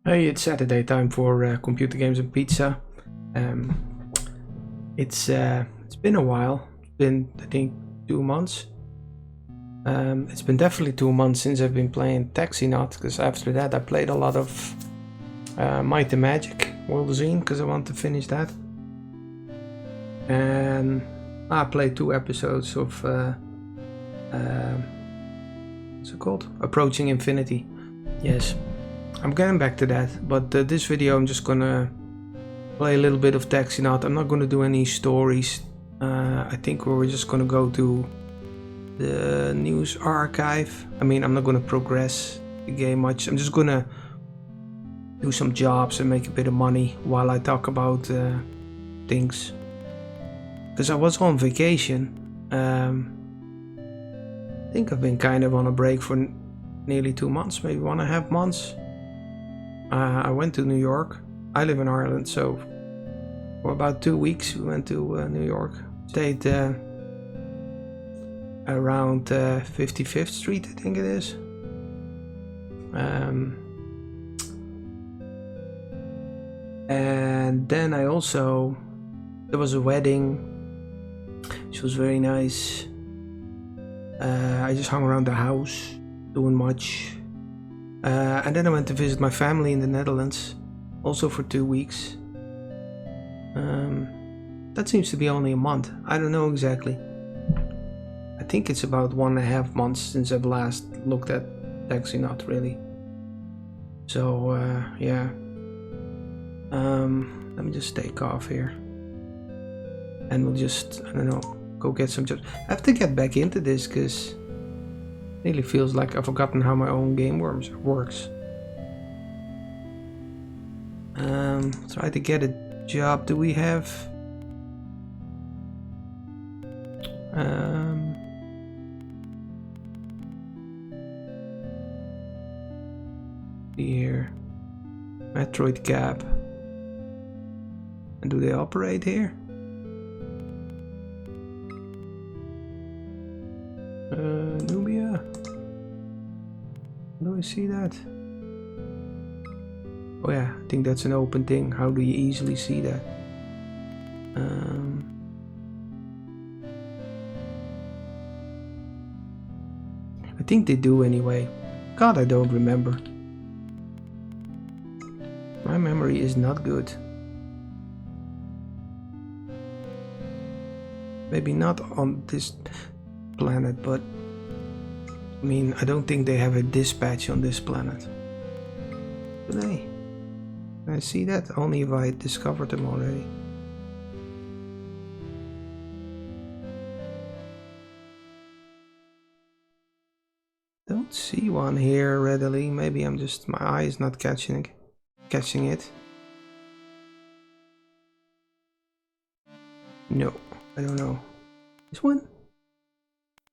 Hey, it's Saturday time for computer games and pizza. It's been a while. It's been, I think, 2 months. It's been definitely 2 months since I've been playing TAXINAUT, because after that I played a lot of Might and Magic World Zine, because I want to finish that. And I played 2 episodes of what's it called? Approaching Infinity. Yes. I'm getting back to that, but this video I'm just gonna play a little bit of TAXINAUT. I'm not gonna do any stories. I think we're just gonna go to the news archive. I mean, I'm not gonna progress the game much. I'm just gonna do some jobs and make a bit of money while I talk about things. Because I was on vacation. I think I've been kind of on a break for nearly 2 months, maybe 1.5 months. I went to New York. I live in Ireland, so for about 2 weeks we went to New York. Stayed around 55th Street, I think it is. And then there was a wedding, which was very nice. I just hung around the house, doing much. And then I went to visit my family in the Netherlands, also for 2 weeks. That seems to be only a month. I don't know exactly. I think it's about 1.5 months since I've last looked at TAXINAUT, really. So, yeah. Let me just take off here. And we'll just, I don't know, go get some jobs. I have to get back into this, because really feels like I've forgotten how my own game works. Try to get a job. Do we have here Metroid Cap, and do they operate here? Nubia, do I see that? Oh yeah, I think that's an open thing. How do you easily see that? I think they do anyway. God, I don't remember. My memory is not good. Maybe not on this planet, but I mean, I don't think they have a dispatch on this planet. Do they? Can I see that? Only if I discovered them already. Don't see one here readily. Maybe I'm just, my eye is not catching it. No, I don't know. This one?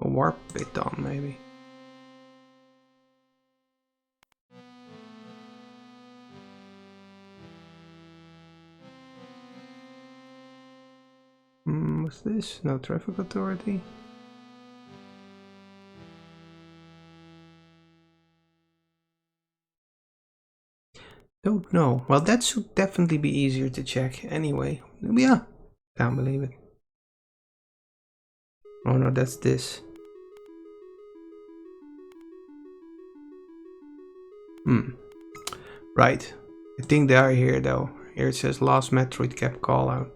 A warp piton, maybe. What's this? No traffic authority. Don't know. Well, that should definitely be easier to check anyway. Yeah, can't believe it. Oh no, that's this. Right. I think they are here though. Here it says last Metroid Cap call out.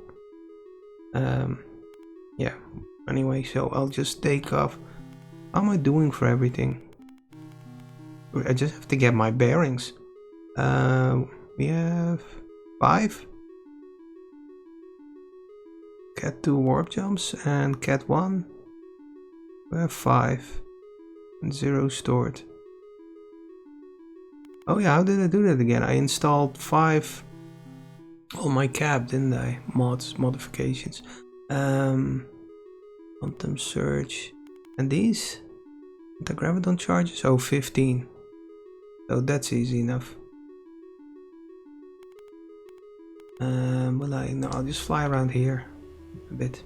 Yeah. Anyway, so I'll just take off. How am I doing for everything? I just have to get my bearings. We have 5. Cat 2 warp jumps and Cat 1. We have 5 and 0 stored. Oh yeah, how did I do that again? I installed 5 on my cab, didn't I? Modifications. Quantum surge. And these? The graviton charges? Oh, 15. So that's easy enough. No, I'll just fly around here a bit.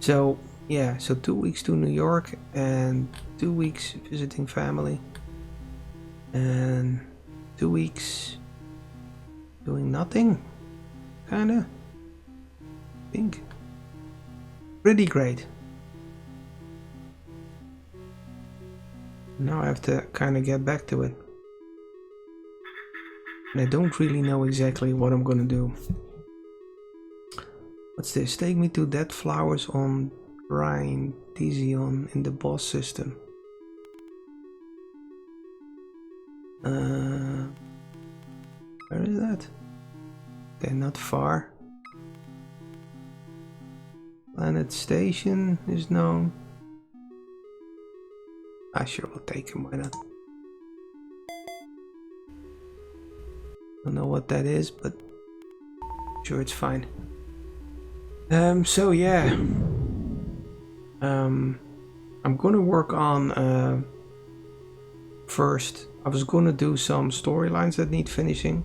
So yeah, so 2 weeks to New York and 2 weeks visiting family. And 2 weeks doing nothing, kinda. I think pretty great. Now I have to kind of get back to it, and I don't really know exactly what I'm gonna do. What's this? Take me to dead flowers on Brian Dizion in the boss system. Where is that? Okay, not far. Planet Station is known. I sure will take him, why not? Don't know what that is, but sure it's fine. So yeah. I'm gonna work on first. I was gonna do some storylines that need finishing.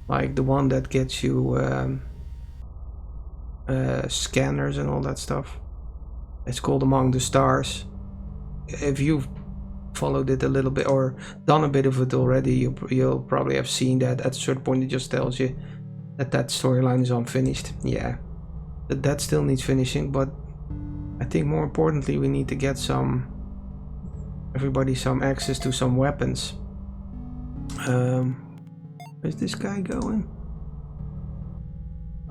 Like the one that gets you scanners and all that stuff. It's called Among the Stars. If you've followed it a little bit or done a bit of it already, you'll probably have seen that at a certain point it just tells you that that storyline is unfinished. Yeah, that still needs finishing, but I think more importantly we need to get everybody some access to some weapons. Where's this guy going?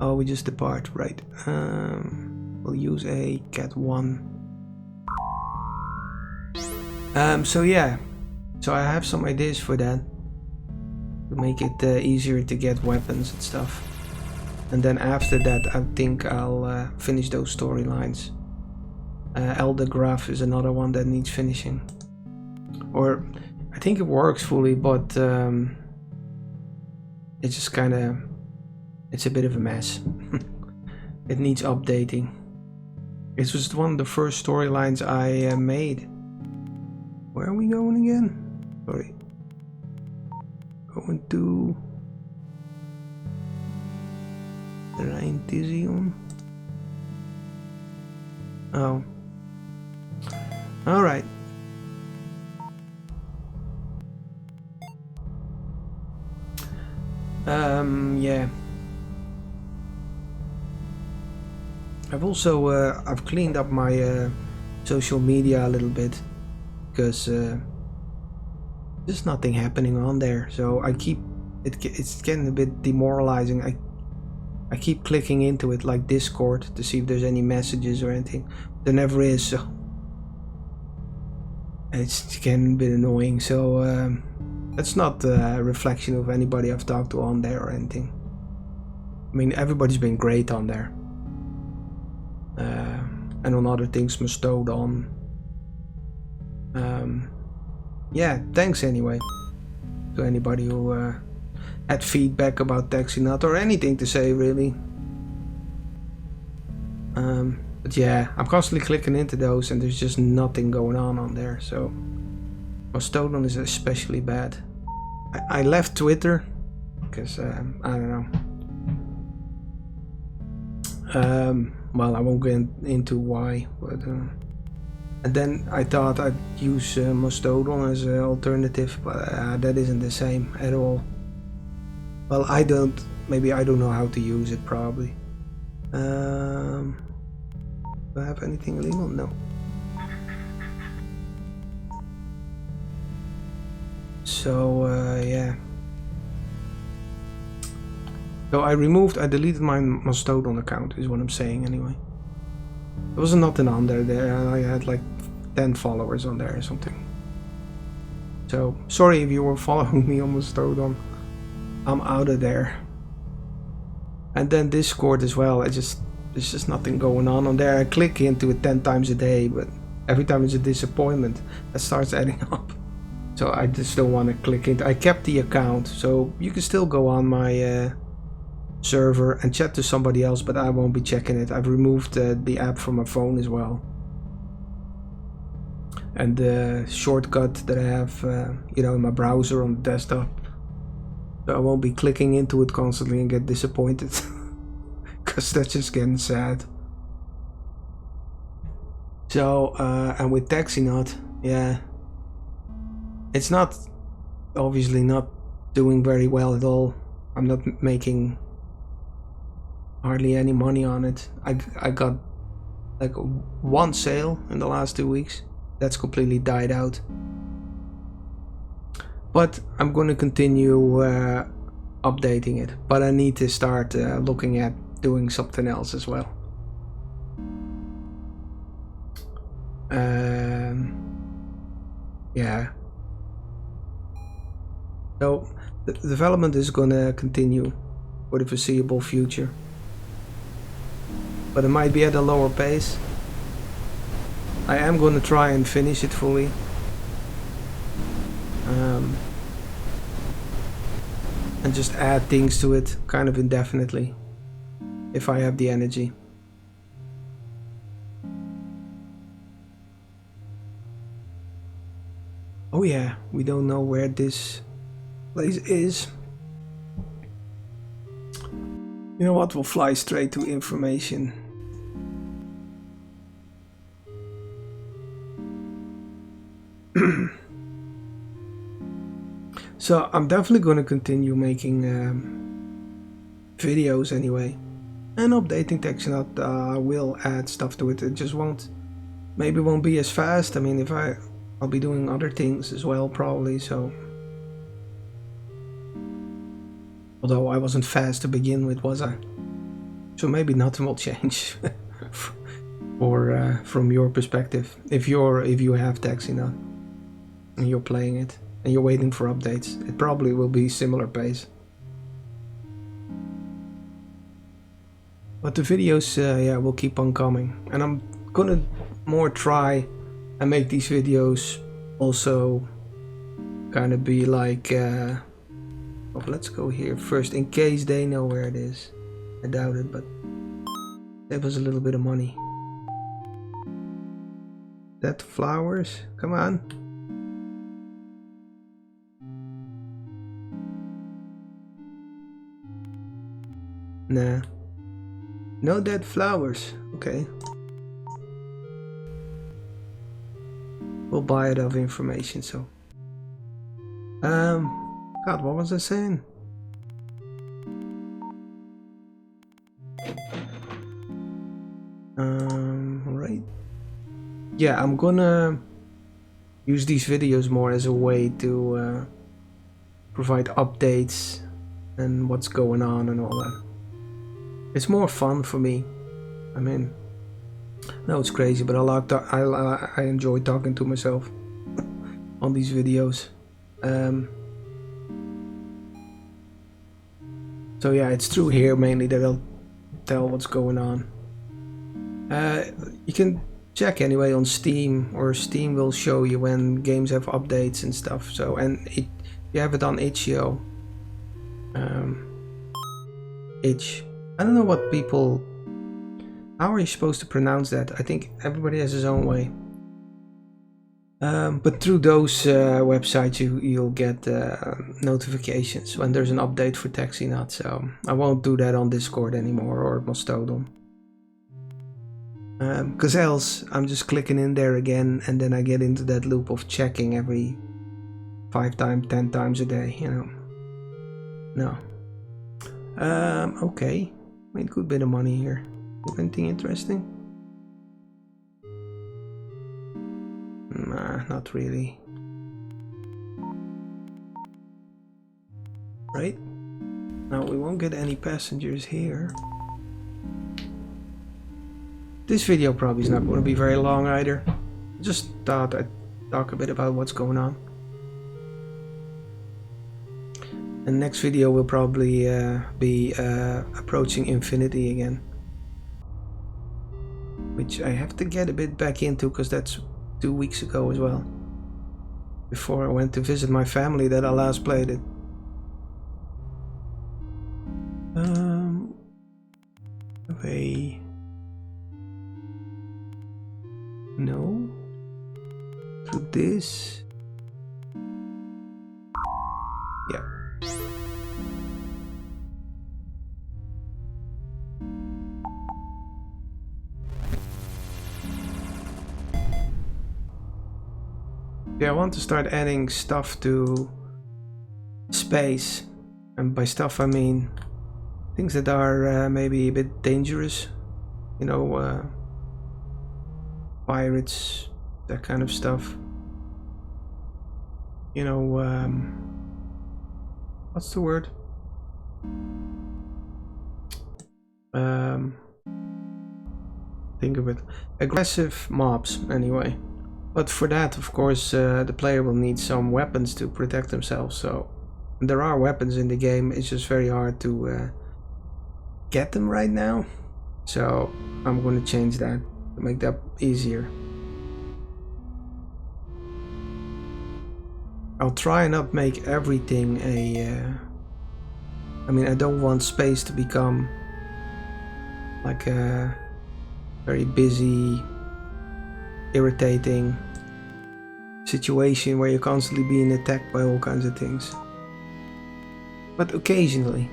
Oh, we just depart, right. We'll use a Cat 1. So yeah, so I have some ideas for that to make it easier to get weapons and stuff. And then after that I think I'll finish those storylines. Elder Graph is another one that needs finishing. Or I think it works fully, but it's just kinda, it's a bit of a mess. It needs updating. It was one of the first storylines I made. Where are we going again? Sorry. Going to Rijn Tizion. Oh. Alright. Yeah. I've also I've cleaned up my social media a little bit, because there's nothing happening on there, so I keep it's getting a bit demoralizing. I keep clicking into it, like Discord, to see if there's any messages or anything. There never is, so it's getting a bit annoying. So that's not a reflection of anybody I've talked to on there or anything. I mean, everybody's been great on there, and on other things, Mastodon. Yeah, thanks anyway to anybody who had feedback about TAXINAUT or anything to say, really. But yeah, I'm constantly clicking into those and there's just nothing going on there, so Mastodon is especially bad. I left Twitter because I don't know. Well, I won't get into why, but and then I thought I'd use Mastodon as an alternative, but that isn't the same at all. Well, maybe I don't know how to use it, probably. Do I have anything illegal? No. So, yeah. So I deleted my Mastodon account, is what I'm saying anyway. There was nothing on there. I had like 10 followers on there or something. So, sorry if you were following me on Mastodon. I'm out of there. And then Discord as well. There's just nothing going on there. I click into it 10 times a day, but every time it's a disappointment. That starts adding up. So I just don't want to click into. I kept the account, so you can still go on my server and chat to somebody else, but I won't be checking it. I've removed the app from my phone as well, and the shortcut that I have, in my browser on the desktop. So I won't be clicking into it constantly and get disappointed, because that's just getting sad. So and with TAXINAUT, yeah, it's not obviously not doing very well at all. I'm not making hardly any money on it. I got like one sale in the last 2 weeks. That's completely died out. But I'm going to continue updating it. But I need to start looking at doing something else as well. Yeah. So the development is going to continue for the foreseeable future. But it might be at a lower pace. I am going to try and finish it fully. And just add things to it kind of indefinitely if I have the energy. Oh yeah, we don't know where this place is. You know what, we'll fly straight to information. So I'm definitely going to continue making videos anyway, and updating TAXINAUT. I will add stuff to it. It just maybe won't be as fast. I mean, if I'll be doing other things as well probably. So, although I wasn't fast to begin with, was I? So maybe nothing will change, or from your perspective, if you have TAXINAUT and you're playing it. And you're waiting for updates, it probably will be similar pace. But the videos, yeah, will keep on coming. And I'm gonna more try and make these videos also kind of be like, oh, let's go here first, in case they know where it is. I doubt it, but that was a little bit of money. That flowers, come on. Nah. No dead flowers. Okay. We'll buy it of information, so. God, what was I saying? Right. Yeah, I'm gonna use these videos more as a way to provide updates and what's going on and all that. It's more fun for me. I mean, no, it's crazy, but I enjoy talking to myself on these videos. So yeah, it's true here mainly that I'll tell what's going on. You can check anyway on Steam, or Steam will show you when games have updates and stuff. So, and you have it on itch.io. Itch. I don't know what people... How are you supposed to pronounce that? I think everybody has his own way. But through those websites you'll get notifications when there's an update for TAXINAUT. So I won't do that on Discord anymore or Mastodon. Because else I'm just clicking in there again and then I get into that loop of checking every 5 times, 10 times a day, you know. No. Okay. Made a good bit of money here. Anything interesting? Nah, not really. Right? Now we won't get any passengers here. This video probably is not going to be very long either. Just thought I'd talk a bit about what's going on. And next video will probably be approaching infinity again, which I have to get a bit back into because that's 2 weeks ago as well, before I went to visit my family that I last played it. Okay. No. To this. Yeah. Yeah, I want to start adding stuff to space, and by stuff I mean things that are maybe a bit dangerous, you know, pirates, that kind of stuff. You know, what's the word? Think of it. Aggressive mobs, anyway. But for that, of course, the player will need some weapons to protect themselves. So there are weapons in the game. It's just very hard to get them right now. So I'm going to change that to make that easier. I'll try and not make everything a... I mean, I don't want space to become like a very busy, irritating situation where you're constantly being attacked by all kinds of things. But occasionally.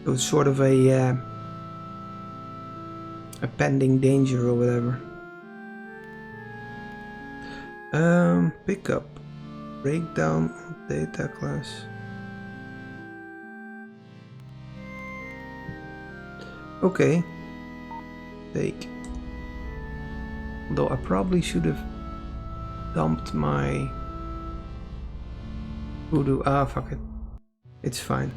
So it's sort of a pending danger or whatever. Pick up, breakdown, data class. Okay, take. Though I probably should have dumped my voodoo. Ah, fuck it. It's fine.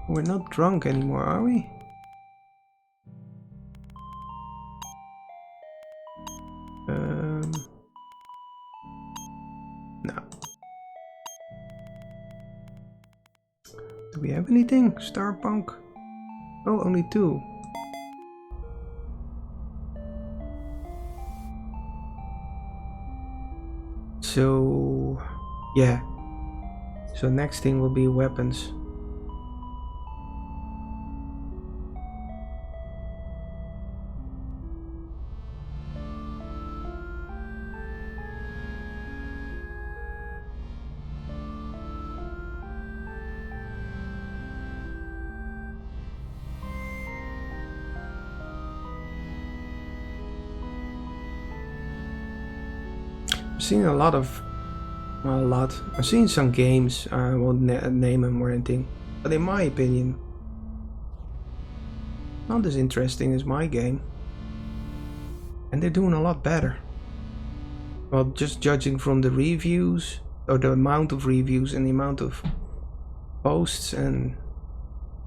We're not drunk anymore, are we? No. Do we have anything? Starpunk? Oh, only 2. So, yeah. So next thing will be weapons. I've seen a lot of, well, a lot. I've seen some games, I won't name them or anything, but in my opinion, not as interesting as my game. And they're doing a lot better. Well, just judging from the reviews, or the amount of reviews and the amount of posts and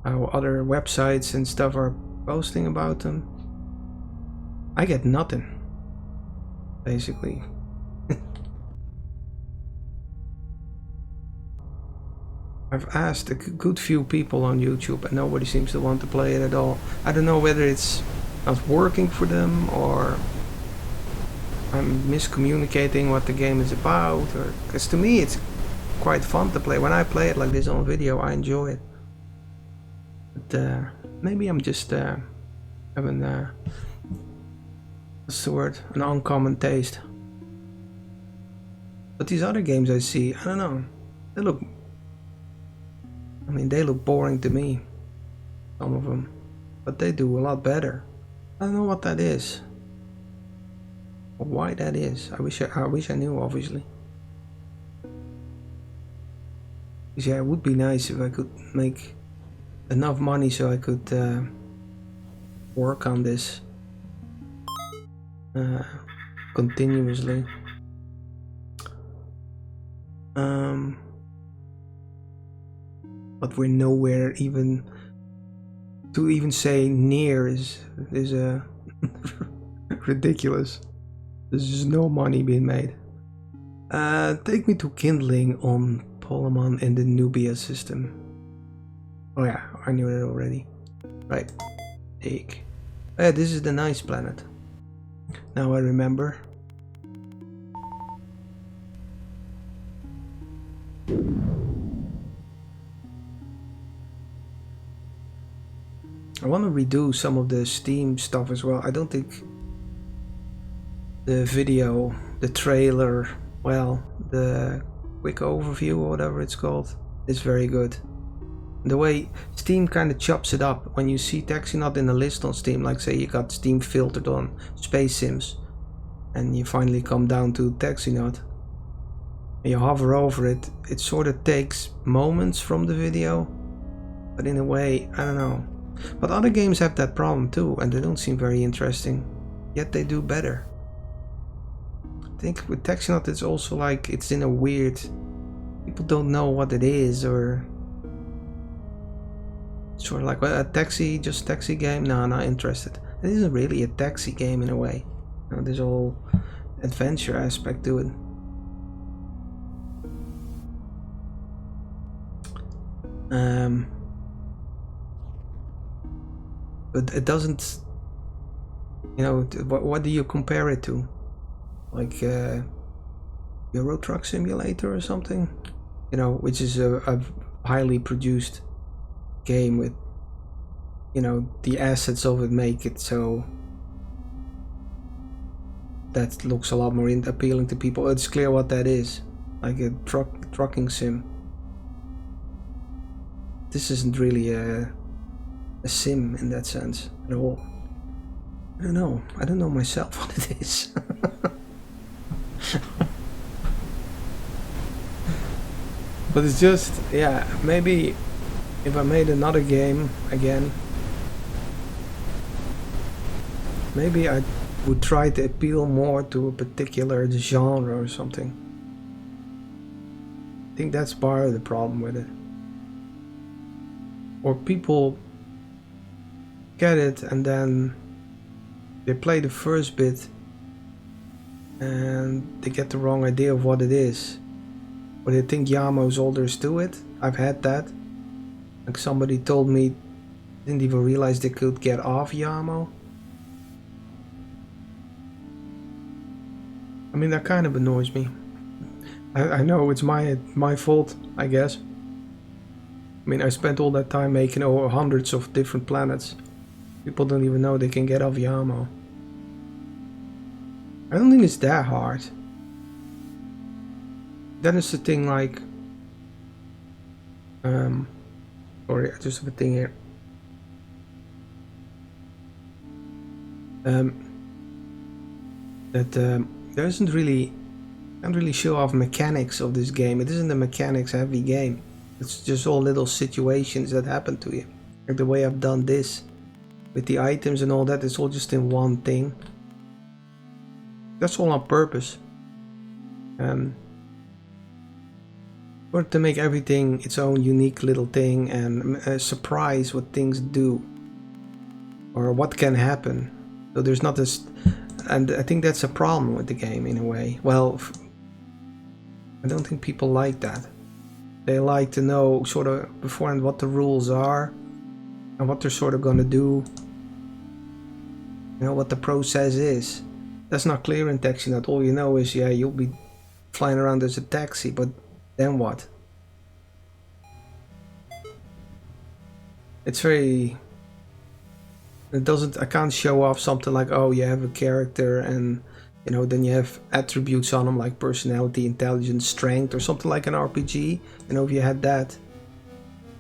how other websites and stuff are posting about them, I get nothing, basically. I've asked a good few people on YouTube and nobody seems to want to play it at all. I don't know whether it's not working for them or I'm miscommunicating what the game is about, or because to me it's quite fun to play. When I play it like this on video, I enjoy it. But maybe I'm just having what's the word? An uncommon taste. But these other games I see, I don't know. They look, I mean, they look boring to me, some of them, but they do a lot better. I don't know what that is, or why that is. I wish I knew, obviously. Yeah, it would be nice if I could make enough money so I could work on this continuously. But we're nowhere even to even say near is ridiculous. There's just no money being made. Take me to kindling on Polemon in the Nubia system. Oh yeah, I knew that already. Right. Take. Oh yeah, this is the nice planet. Now I remember. I want to redo some of the Steam stuff as well. I don't think the video, the trailer, well, the quick overview or whatever it's called, is very good. The way Steam kind of chops it up, when you see TAXINAUT in a list on Steam, like say you got Steam filtered on Space Sims, and you finally come down to TAXINAUT, and you hover over it, it sort of takes moments from the video, but in a way, I don't know. But other games have that problem too, and they don't seem very interesting, yet they do better. I think with TAXINAUT it's also like, it's in a weird, people don't know what it is, or sort of like a taxi game. No, not interested. It isn't really a taxi game in a way. You know, there's a whole adventure aspect to it. But it doesn't, you know, what do you compare it to? Like Euro Truck Simulator or something? You know, which is a highly produced game with, you know, the assets of it make it so that looks a lot more appealing to people. It's clear what that is, like a trucking sim. This isn't really a sim in that sense at all. I don't know myself what it is. But it's just, yeah, maybe if I made another game again, maybe I would try to appeal more to a particular genre or something. I think that's part of the problem with it. Or people get it and then they play the first bit and they get the wrong idea of what it is. Or they think Yamo is all there is to it. I've had that. Like somebody told me, didn't even realize they could get off Yamo. I mean, that kind of annoys me. I know it's my fault, I guess. I mean, I spent all that time making over hundreds of different planets. People don't even know they can get off Yamo. I don't think it's that hard. Then it's the thing like... sorry, I just have a thing here. There isn't really... can't really show off mechanics of this game. It isn't a mechanics heavy game. It's just all little situations that happen to you. Like the way I've done this. With the items and all that, it's all just in one thing. That's all on purpose. Or to make everything its own unique little thing and surprise what things do. Or what can happen. So there's not this... And I think that's a problem with the game in a way. Well, I don't think people like that. They like to know sort of beforehand what the rules are and what they're sort of gonna do. You know, what the process is. That's not clear in TAXINAUT. All you know is, yeah, you'll be flying around as a taxi, but then what? It's very... It doesn't... I can't show off something like, oh, you have a character and, you know, then you have attributes on them like personality, intelligence, strength, or something like an RPG. You know, if you had that,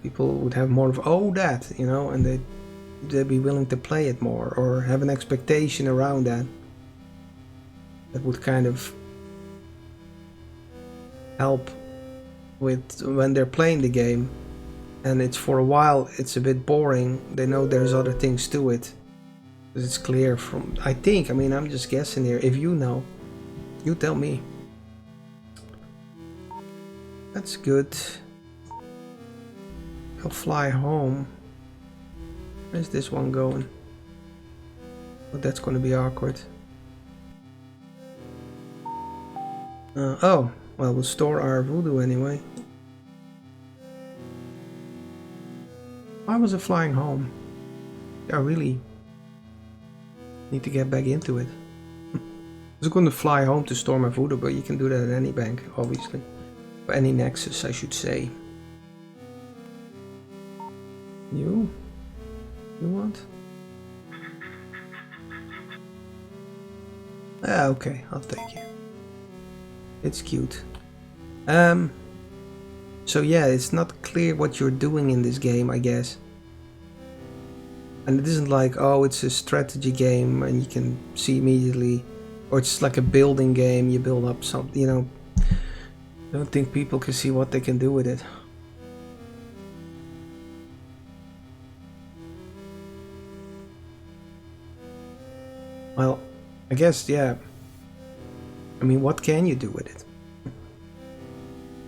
people would have more of, oh, that, you know, and they'd be willing to play it more or have an expectation around that. That would kind of help with when they're playing the game and it's for a while it's a bit boring. They know there's other things to it. Because it's clear from, I think, I mean, I'm just guessing here. If you know, you tell me. That's good. I'll fly home. Where's this one going? Oh, that's going to be awkward. Oh, well, we'll store our voodoo anyway. Why was it flying home? I really need to get back into it. I was going to fly home to store my voodoo, but you can do that at any bank, obviously. Or any Nexus, I should say. You want? Ah, okay, I'll take you. It's cute. So yeah, it's not clear what you're doing in this game, I guess. And it isn't like, oh, it's a strategy game and you can see immediately, or it's like a building game, you build up something, you know. I don't think people can see what they can do with it. Well, I guess, yeah. I mean, what can you do with it?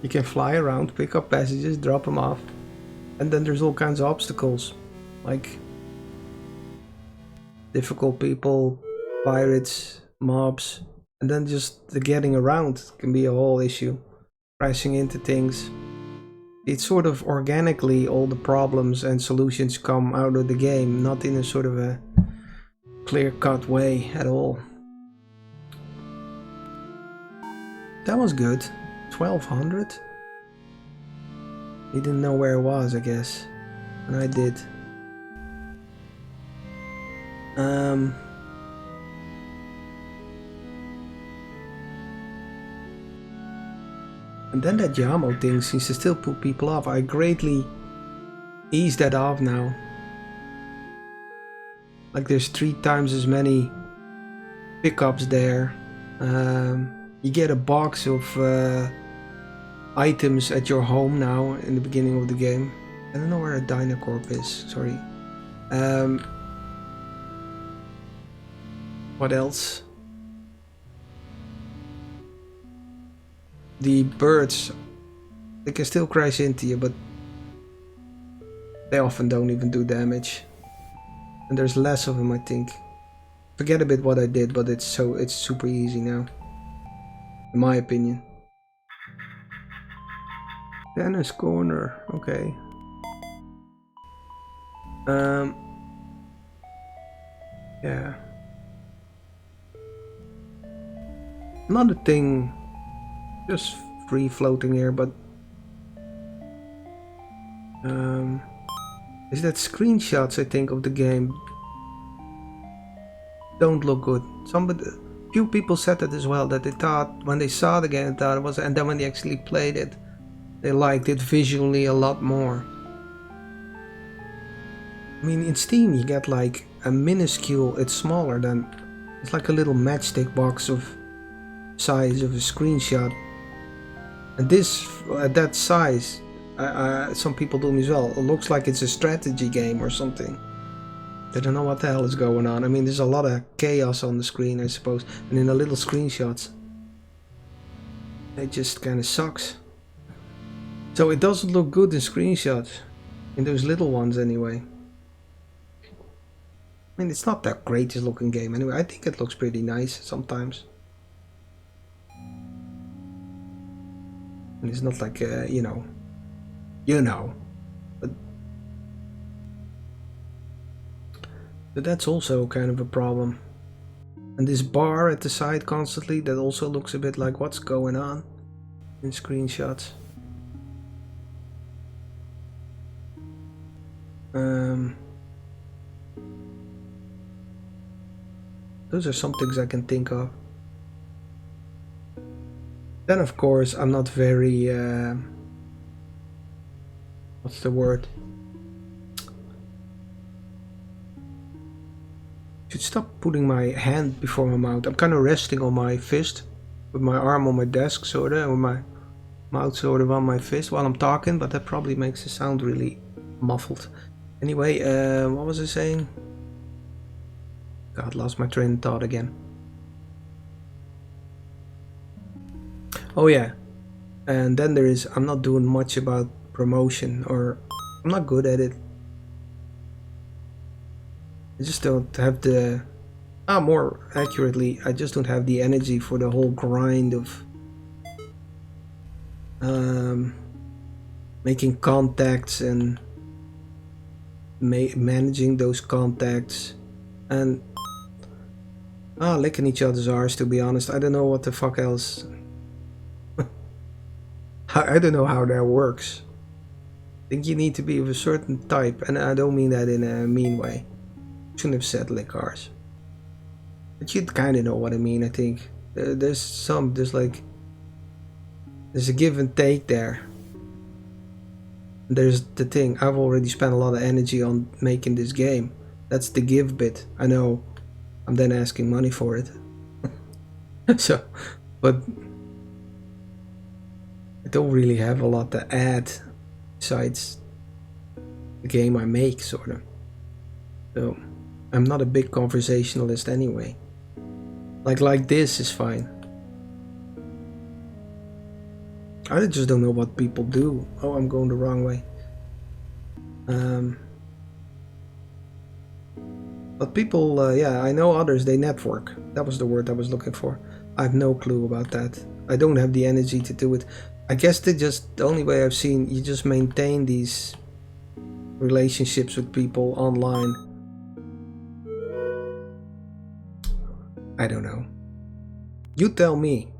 You can fly around, pick up passengers, drop them off. And then there's all kinds of obstacles. Like difficult people, pirates, mobs. And then just the getting around can be a whole issue. Crashing into things. It's sort of organically all the problems and solutions come out of the game, not in a sort of a clear-cut way at all. That was good. 1200? He didn't know where it was, I guess. And I did. And then that Yamo thing seems to still put people off. I greatly ease that off now. Like there's 3 times as many pickups there. You get a box of items at your home now in the beginning of the game. I don't know where a Dynacorp is, sorry. What else? The birds, they can still crash into you, but they often don't even do damage. And there's less of them, I think. Forget a bit what I did, but it's super easy now. In my opinion. Dennis Corner, okay. Yeah. Another thing, just free floating here, but is that screenshots, I think, of the game don't look good. Few people said that as well, that they thought when they saw the game, thought it was, and then when they actually played it, they liked it visually a lot more. I mean, in Steam you get like a minuscule, it's smaller than, it's like a little matchstick box of size of a screenshot. And this, at that size, some people do me as well, it looks like it's a strategy game or something. They don't know what the hell is going on. I mean, there's a lot of chaos on the screen, I suppose, and in the little screenshots. It just kind of sucks. So it doesn't look good in screenshots, in those little ones anyway. I mean, it's not that greatest looking game anyway. I think it looks pretty nice sometimes. And it's not like, you know, but that's also kind of a problem. And this bar at the side constantly, that also looks a bit like what's going on in screenshots. Those are some things I can think of. Then of course I'm not very, what's the word? Should stop putting my hand before my mouth. I'm kind of resting on my fist, with my arm on my desk sort of, and with my mouth sort of on my fist while I'm talking, but that probably makes it sound really muffled. Anyway, what was I saying? God, lost my train of thought again. Oh yeah, and then there is, I'm not doing much about promotion, or I'm not good at it. I just don't have the, more accurately, I just don't have the energy for the whole grind of making contacts and managing those contacts and licking each other's arse, to be honest. I don't know what the fuck else. I don't know how that works. I think you need to be of a certain type, and I don't mean that in a mean way. Shouldn't have said lick arse. But you kind of know what I mean, I think. There's a give and take there. There's the thing, I've already spent a lot of energy on making this game. That's the give bit. I know I'm then asking money for it. So, but I don't really have a lot to add besides the game I make, sort of. So, I'm not a big conversationalist anyway. Like this is fine. I just don't know what people do. Oh, I'm going the wrong way. But people, yeah, I know others, they network. That was the word I was looking for. I have no clue about that. I don't have the energy to do it. I guess they just, the only way I've seen, you just maintain these relationships with people online. I don't know. You tell me.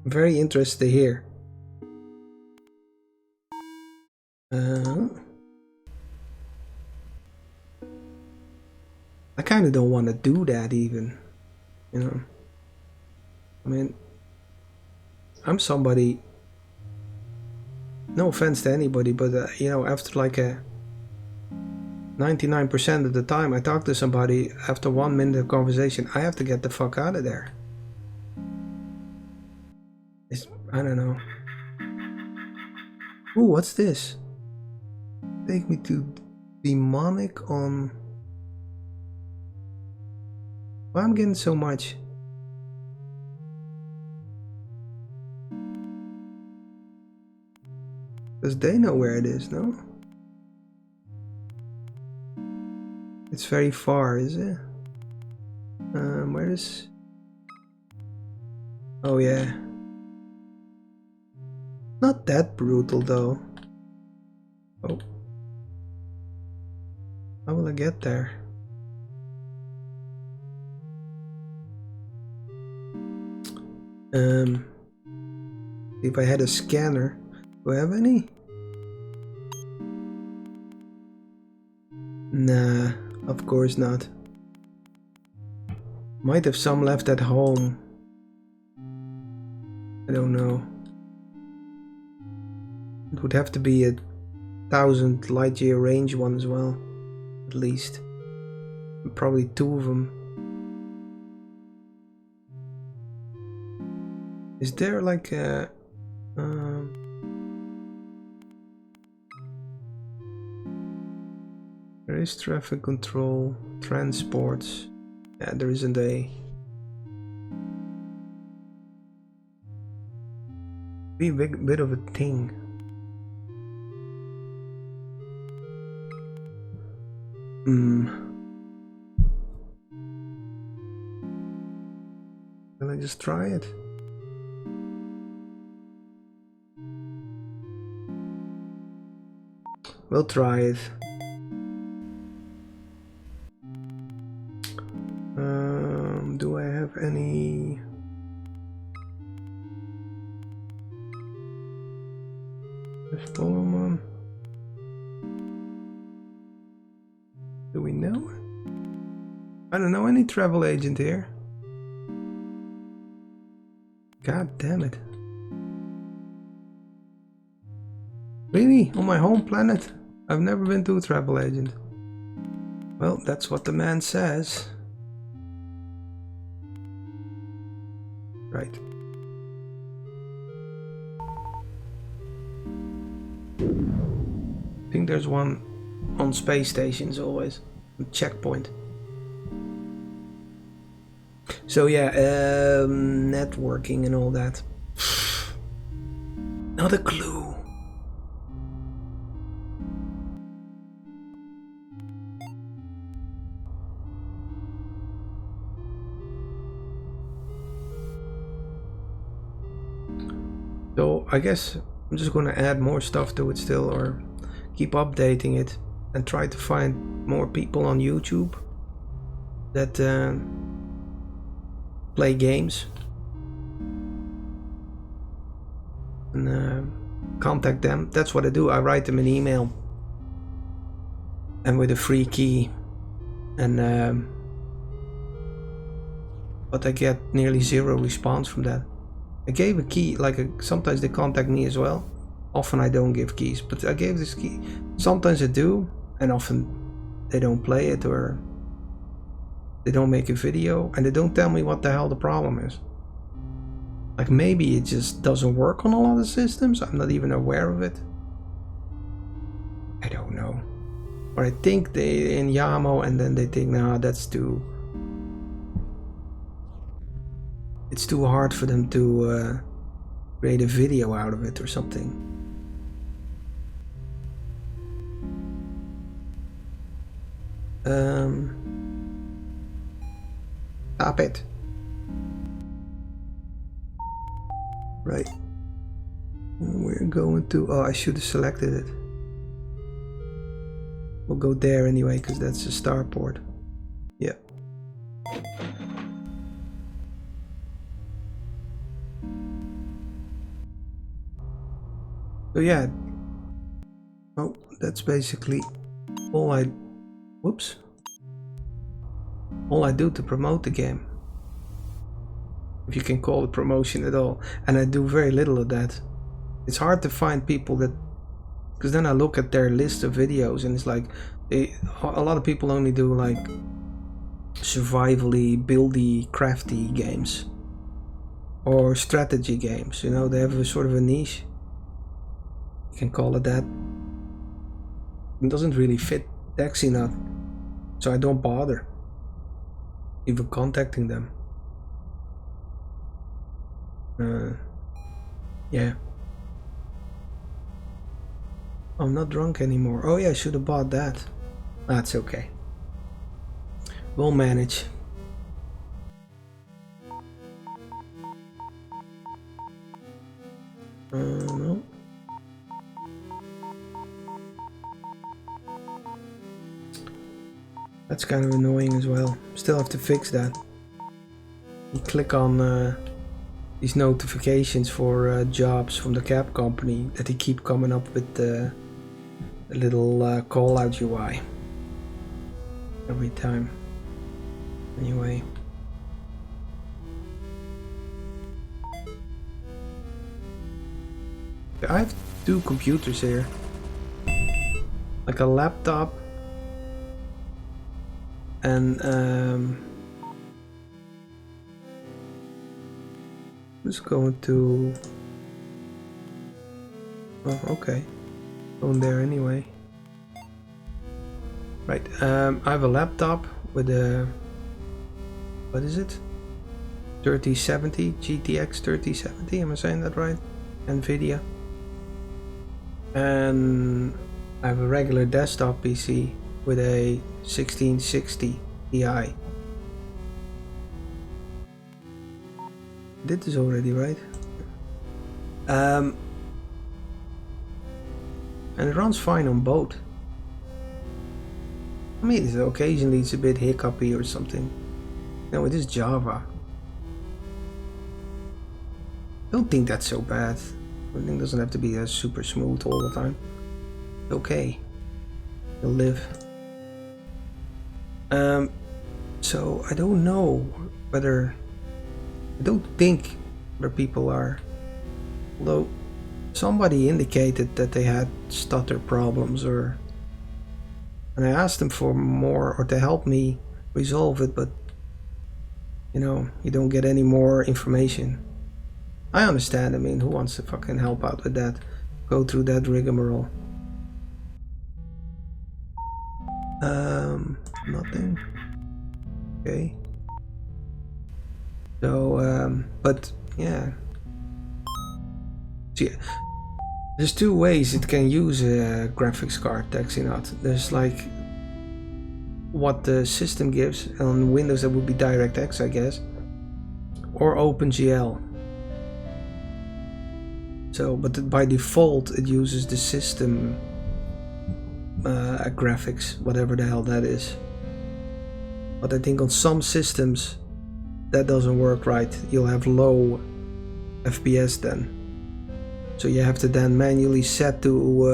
I'm very interested to hear. I kind of don't want to do that even, you know. I mean, I'm somebody, no offense to anybody, but you know, after like a 99% of the time I talk to somebody, after 1 minute of conversation, I have to get the fuck out of there. I don't know. Ooh, what's this? Take me to demonic on... Why I'm getting so much? Because they know where it is, no? It's very far, is it? Where is... Oh yeah. Not that brutal though. Oh. How will I get there? If I had a scanner, do I have any? Nah, of course not. Might have some left at home. I don't know. It would have to be a 1000 light year range one as well, at least. Probably 2 of them. Is there like a... there is traffic control, transports. Yeah, there isn't a... Be a bit of a thing. Can I just try it? We'll try it. Do I have any... Follow on. Do we know? I don't know any travel agent here. God damn it. Really? On my home planet? I've never been to a travel agent. Well, that's what the man says. Right. I think there's one on space stations always. A checkpoint. So yeah, networking and all that. Not a clue. So I guess I'm just gonna add more stuff to it still, or keep updating it and try to find more people on YouTube that play games and contact them. That's what I do. I write them an email and with a free key, and but I get nearly 0 response from that. I gave a key, like sometimes they contact me as well Often I don't give keys, but I gave this key. Sometimes I do, and often they don't play it or they don't make a video and they don't tell me what the hell the problem is. Like maybe it just doesn't work on a lot of systems. I'm not even aware of it. I don't know. But I think they in Yamo and then they think, nah, that's too... It's too hard for them to create a video out of it or something. Stop it. Right. We're going to... Oh, I should have selected it. We'll go there anyway, because that's a starport. Yeah. So yeah. Oh, that's basically all I... Whoops. All I do to promote the game. If you can call it promotion at all. And I do very little of that. It's hard to find people that... Because then I look at their list of videos and it's like... a lot of people only do like... survivally, buildy, crafty games. Or strategy games. You know, they have a sort of a niche. You can call it that. It doesn't really fit TAXINAUT. So I don't bother even contacting them. Yeah. I'm not drunk anymore. Oh yeah, I should have bought that. That's okay. We'll manage. No. That's kind of annoying as well. Still have to fix that. You click on these notifications for jobs from the cab company that they keep coming up with the little call out UI every time. Anyway. I have two computers here. Like a laptop and just going to... Oh, okay. Going there anyway. Right, I have a laptop with a... What is it? 3070, GTX 3070, am I saying that right? NVIDIA. And I have a regular desktop PC with a 1660 Ti. Did this already, right? And it runs fine on both. I mean, occasionally it's a bit hiccupy or something. No, it is Java. Don't think that's so bad. Everything doesn't have to be super smooth all the time. Okay, you'll live. So I don't know whether... I don't think where people are. Although somebody indicated that they had stutter problems or... And I asked them for more or to help me resolve it, but you know, you don't get any more information. I understand, I mean, who wants to fucking help out with that? Go through that rigmarole. Nothing. Okay. So, but yeah. See, there's two ways it can use a graphics card, TAXINAUT. There's like what the system gives. On Windows that would be DirectX, I guess. Or OpenGL. So, but by default it uses the system graphics, whatever the hell that is. But I think on some systems that doesn't work right. You'll have low FPS then. So you have to then manually set to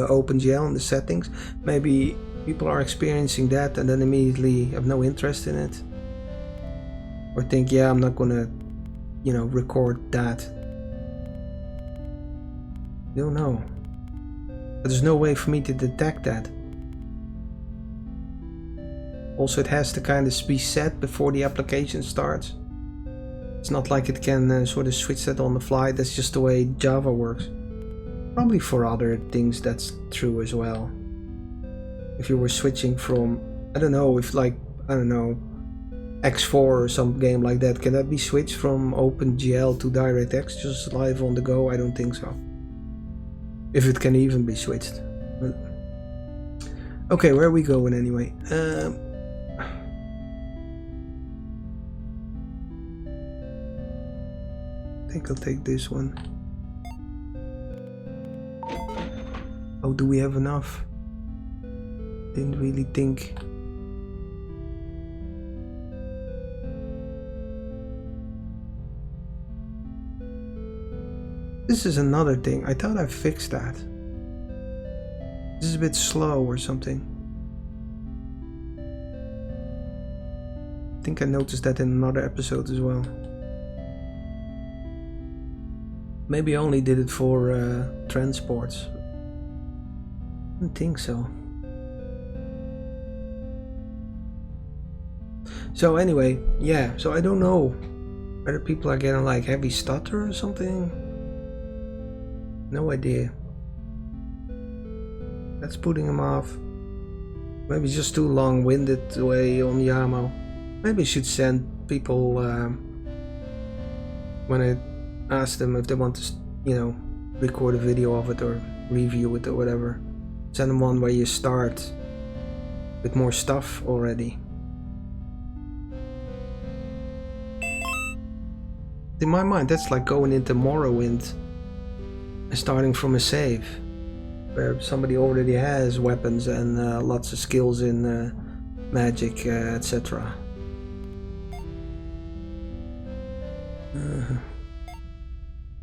OpenGL in the settings. Maybe people are experiencing that and then immediately have no interest in it. Or think, yeah, I'm not gonna, you know, record that. Don't know. But there's no way for me to detect that. Also, it has to kind of be set before the application starts. It's not like it can sort of switch that on the fly. That's just the way Java works. Probably for other things that's true as well. If you were switching from, I don't know, if like, I don't know, X4 or some game like that, can that be switched from OpenGL to DirectX just live on the go? I don't think so. If it can even be switched. But... okay, where are we going anyway? I think I'll take this one. Oh, do we have enough? Didn't really think. This is another thing. I thought I fixed that. This is a bit slow or something. I think I noticed that in another episode as well. Maybe I only did it for transports. I don't think so. So anyway, yeah, so I don't know whether people are getting like heavy stutter or something. No idea. That's putting them off. Maybe it's just too long-winded the way on Yamo. Maybe I should send people when I ask them if they want to, you know, record a video of it or review it or whatever. Send them one where you start with more stuff already. In my mind, that's like going into Morrowind and starting from a save, where somebody already has weapons and lots of skills in magic, etc.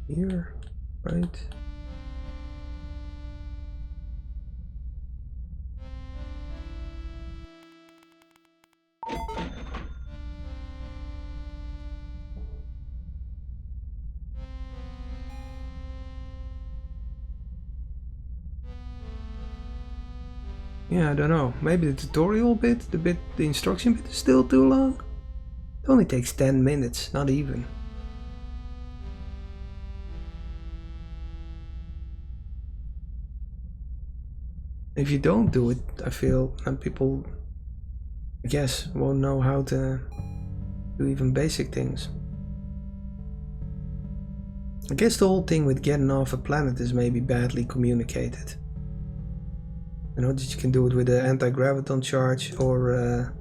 Here, right? Yeah, I don't know. Maybe the tutorial bit, the instruction bit is still too long. It only takes 10 minutes, not even. If you don't do it, I feel, and people, I guess, won't know how to do even basic things. I guess the whole thing with getting off a planet is maybe badly communicated. You know, that you can do it with an anti-graviton charge or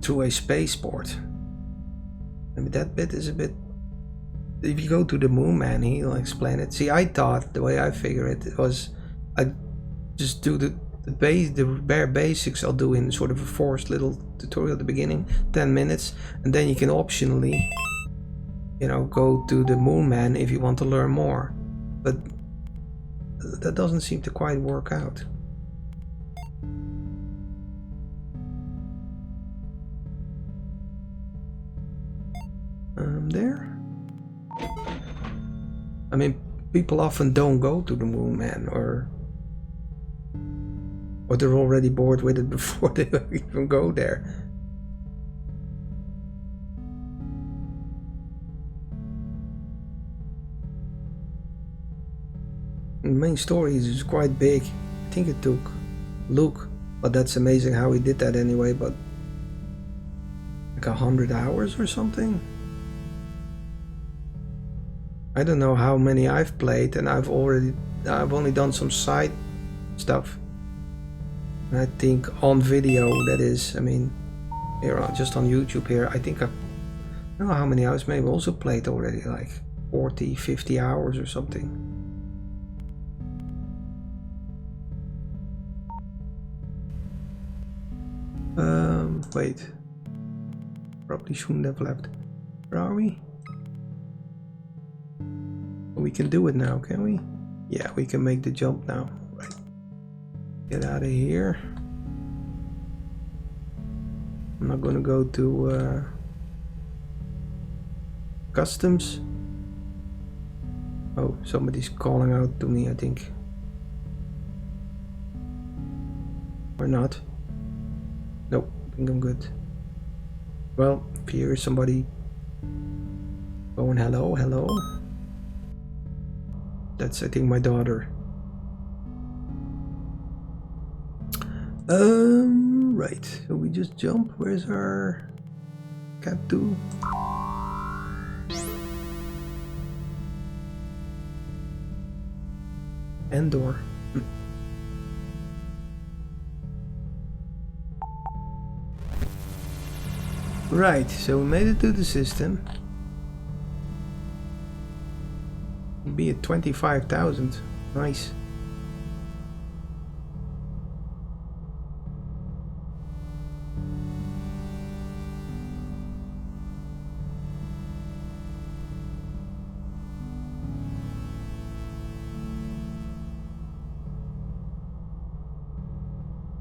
through a spaceport. Maybe that bit is a bit... If you go to the moon man, he'll explain it. See, I thought, the way I figure it was, I just do the bare basics I'll do in sort of a forced little tutorial at the beginning, 10 minutes, and then you can optionally, you know, go to the moon man if you want to learn more. But that doesn't seem to quite work out. There. I mean, people often don't go to the moon man, or they're already bored with it before they even go there. The main story is quite big. I think it took Luke, but that's amazing how he did that anyway, but like 100 hours or something. I don't know how many I've played, and I've only done some side stuff. And I think on video, that is, I mean, here just on YouTube here, I think I don't know how many hours, maybe also played already, like 40, 50 hours or something. Wait. Probably shouldn't have left. Where are we? We can do it now, can we? Yeah, we can make the jump now. Right. Get out of here. I'm not gonna go to customs. Oh, somebody's calling out to me, I think. Or not. Nope, I think I'm good. Well, if you hear somebody going hello, hello. That's, I think, my daughter. Right. So we just jump. Where's our cat do? Endor. Right, so we made it to the system. Be at 25,000. Nice.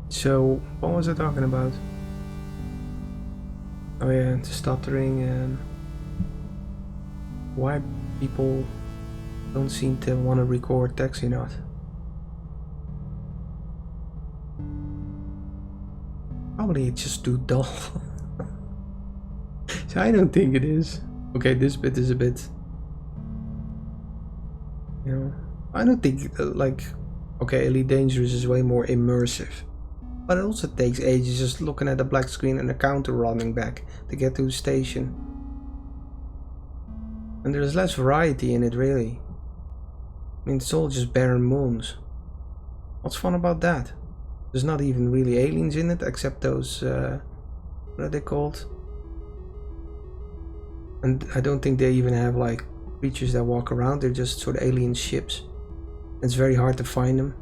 So, what was I talking about? Oh yeah, the stuttering and why people don't seem to want to record TAXINAUT. Probably it's just too dull. So I don't think it is. Okay, this bit is a bit, you know, I don't think like, okay, Elite Dangerous is way more immersive. But it also takes ages just looking at the black screen and a counter running back to get to the station. And there's less variety in it, really. I mean, it's all just barren moons. What's fun about that? There's not even really aliens in it, except those, what are they called? And I don't think they even have, like, creatures that walk around. They're just sort of alien ships. It's very hard to find them.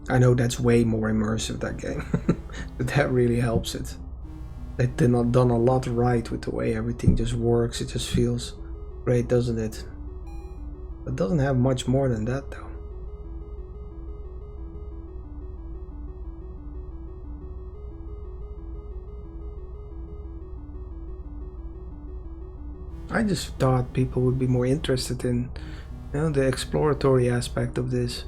I know that's way more immersive, that game, but that really helps it. They've not done a lot right with the way everything just works. It just feels great, doesn't it? It doesn't have much more than that, though. I just thought people would be more interested in, you know, the exploratory aspect of this.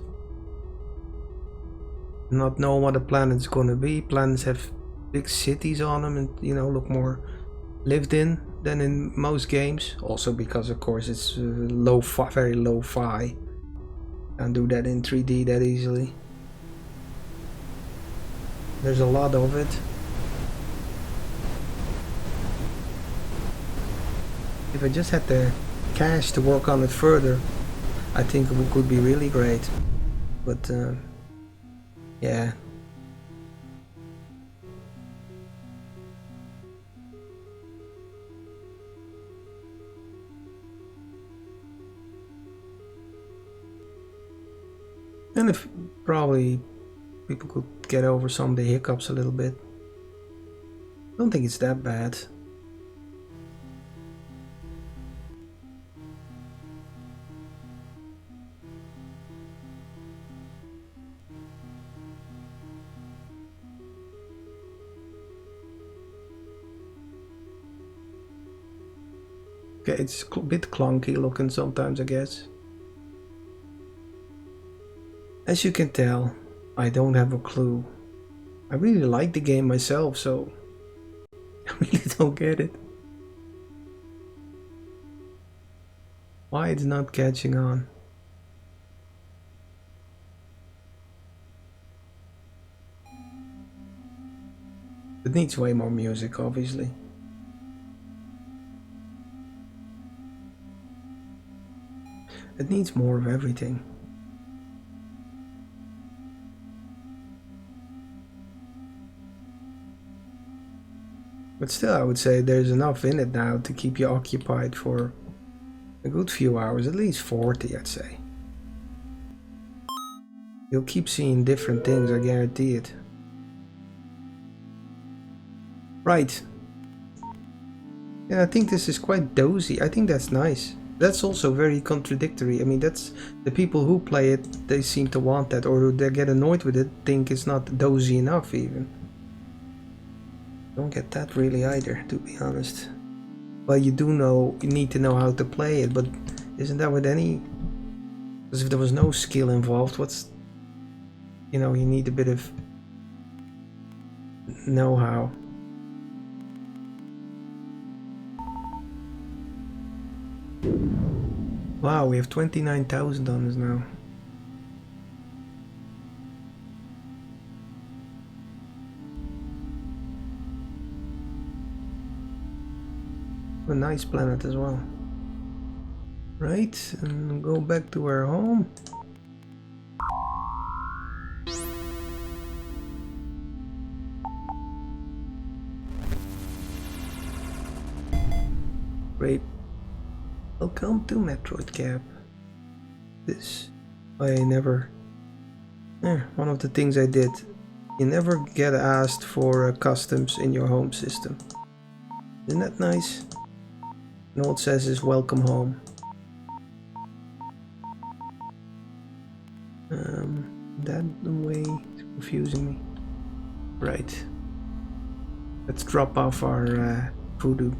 Not know what a planet's gonna be. Planets have big cities on them and, you know, look more lived in than in most games. Also because, of course, it's very low-fi. Can't do that in 3D that easily. There's a lot of it. If I just had the cash to work on it further, I think it could be really great. But yeah. And if probably people could get over some of the hiccups a little bit. I don't think it's that bad. Okay, it's a bit clunky looking sometimes, I guess. As you can tell, I don't have a clue. I really like the game myself, so I really don't get it. Why it's not catching on. It needs way more music, obviously. It needs more of everything. But still, I would say there's enough in it now to keep you occupied for a good few hours, at least 40, I'd say. You'll keep seeing different things, I guarantee it. Right. Yeah, I think this is quite dozy. I think that's nice. That's also very contradictory. I mean, that's the people who play it, they seem to want that, or they get annoyed with it, think it's not dozy enough even. Don't get that really either, to be honest. Well, you do know, you need to know how to play it, but isn't that with any Because if there was no skill involved, what's... You know, you need a bit of know-how. Wow, we have 29,000 on us now. A nice planet as well. Right, and go back to our home. Great. Welcome to Metroid Cap. This I never... one of the things I did. You never get asked for customs in your home system. Isn't that nice? And all it says is welcome home. That way is confusing me. Right. Let's drop off our voodoo.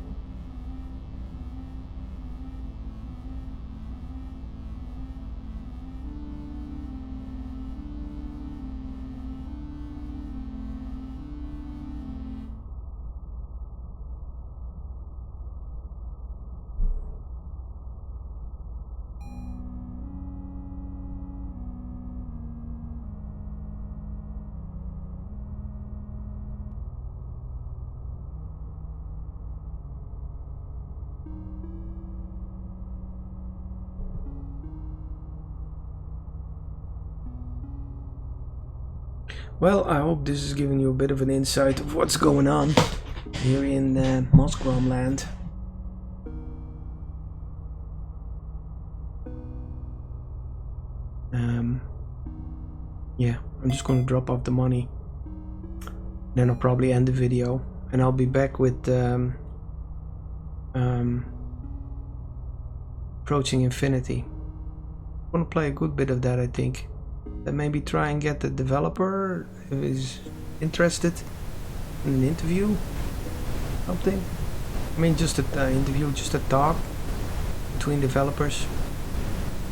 Well, I hope this is giving you a bit of an insight of what's going on here in Mosgrom land. Yeah, I'm just going to drop off the money. Then I'll probably end the video, and I'll be back with Approaching Infinity. I'm going to play a good bit of that, I think. Then maybe try and get the developer if he's interested in an interview, something. I mean, just an interview, just a talk between developers,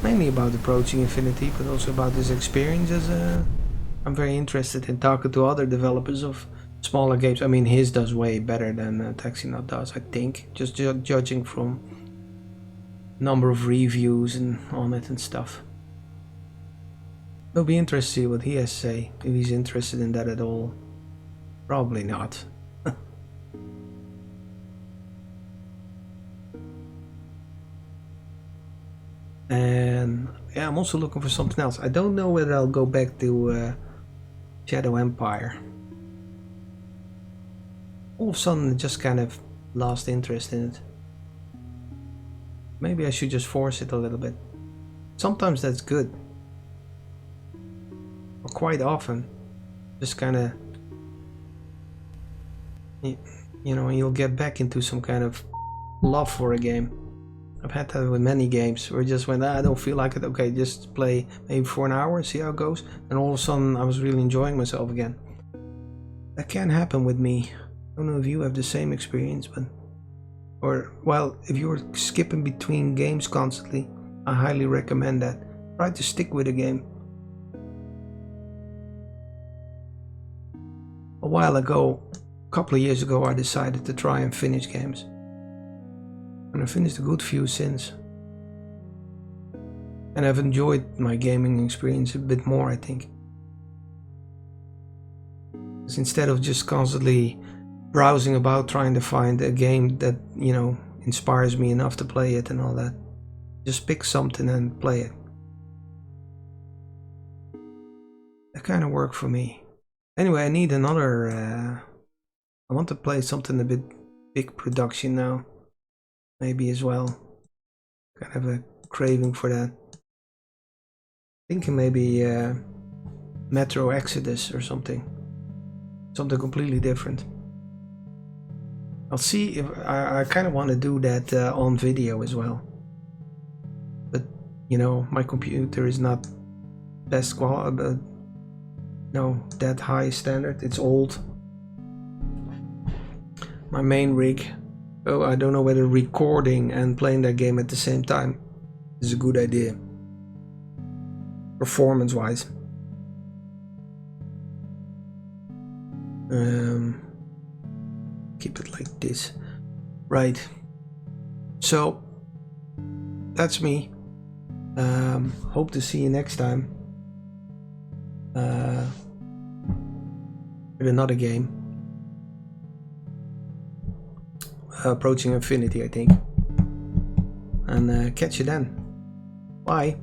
mainly about Approaching Infinity, but also about his experience as a... I'm very interested in talking to other developers of smaller games. I mean, his does way better than TAXINAUT does, I think, just judging from number of reviews and on it and stuff. It'll be interesting to see what he has to say, if he's interested in that at all. Probably not. And yeah, I'm also looking for something else. I don't know whether I'll go back to Shadow Empire. All of a sudden, I just kind of lost interest in it. Maybe I should just force it a little bit. Sometimes that's good. Or quite often, just kind of, you know, you'll get back into some kind of love for a game. I've had that with many games where just when I don't feel like it, okay, just play maybe for an hour and see how it goes, and all of a sudden I was really enjoying myself again. That can happen with me. I don't know if you have the same experience, but... Or, well, if you're skipping between games constantly, I highly recommend that. Try to stick with a game. A while ago, a couple of years ago, I decided to try and finish games. And I finished a good few since. And I've enjoyed my gaming experience a bit more, I think. Because instead of just constantly browsing about trying to find a game that, you know, inspires me enough to play it and all that, just pick something and play it. That kind of worked for me. Anyway, I need another... I want to play something a bit big production now. Maybe as well. Kind of a craving for that. Thinking maybe Metro Exodus or something. Something completely different. I'll see if I kind of want to do that on video as well. But you know, my computer is not best quality, but no, that high standard. It's old. My main rig. Oh, I don't know whether recording and playing that game at the same time is a good idea. performance wise. Keep it like this. Right. So that's me. Hope to see you next time. With another game. Approaching infinity, I think. And catch you then. Bye.